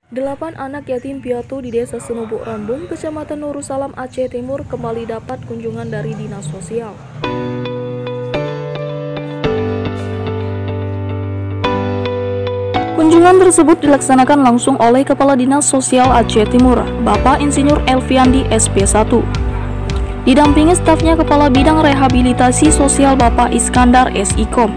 8 anak yatim piatu di Desa Senubuk Rambung, Kecamatan Nurusalam, Aceh Timur kembali dapat kunjungan dari Dinas Sosial. Kunjungan tersebut dilaksanakan langsung oleh Kepala Dinas Sosial Aceh Timur, Bapak Insinyur Elviandi SP1. Didampingi stafnya Kepala Bidang Rehabilitasi Sosial Bapak Iskandar SIKOM.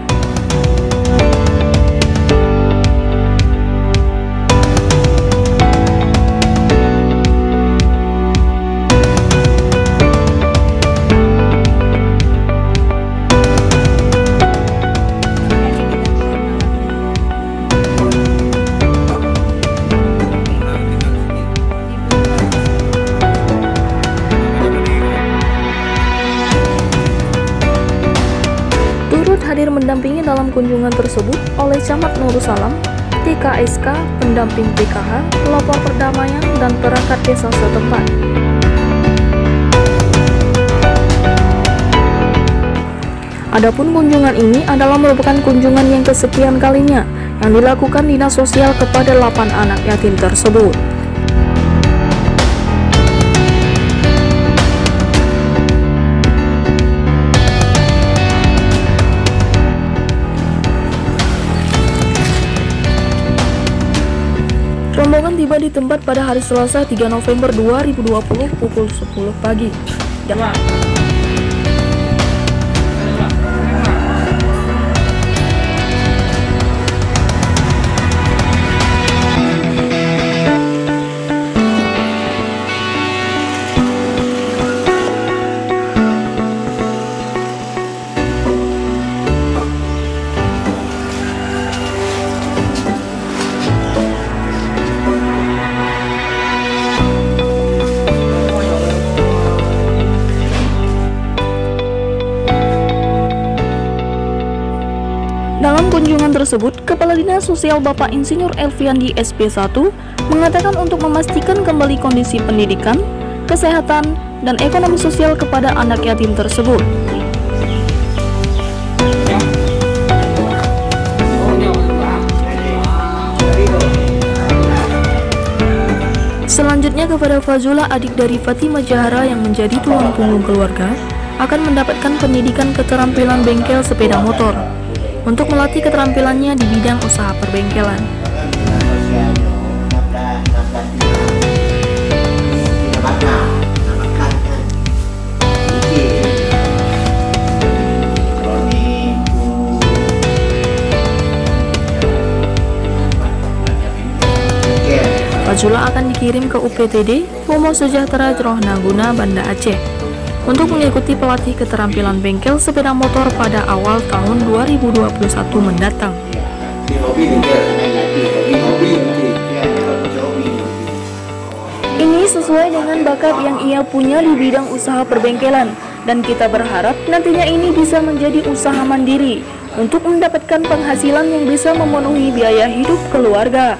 Hadir mendampingi dalam kunjungan tersebut oleh Camat Nurusalam, TKSK, pendamping PKH, pelopor perdamaian, dan perangkat desa setempat. Adapun kunjungan ini adalah merupakan kunjungan yang kesekian kalinya yang dilakukan Dinas Sosial kepada 8 anak yatim tersebut. Rombongan tiba di tempat pada hari Selasa 3 November 2020 pukul 10 pagi. Dalam kunjungan tersebut, Kepala Dinas Sosial Bapak Insinyur Elviandi SP1 mengatakan untuk memastikan kembali kondisi pendidikan, kesehatan, dan ekonomi sosial kepada anak yatim tersebut. Selanjutnya kepada Fazula, adik dari Fatimah Jahara yang menjadi tulang punggung keluarga, akan mendapatkan pendidikan keterampilan bengkel sepeda motor untuk melatih keterampilannya di bidang usaha perbengkelan. Fazula akan dikirim ke UPTD Pomo Sejahtera Rohnaguna, Banda Aceh untuk mengikuti pelatih keterampilan bengkel sepeda motor pada awal tahun 2021 mendatang. Ini sesuai dengan bakat yang ia punya di bidang usaha perbengkelan, dan kita berharap nantinya ini bisa menjadi usaha mandiri untuk mendapatkan penghasilan yang bisa memenuhi biaya hidup keluarga.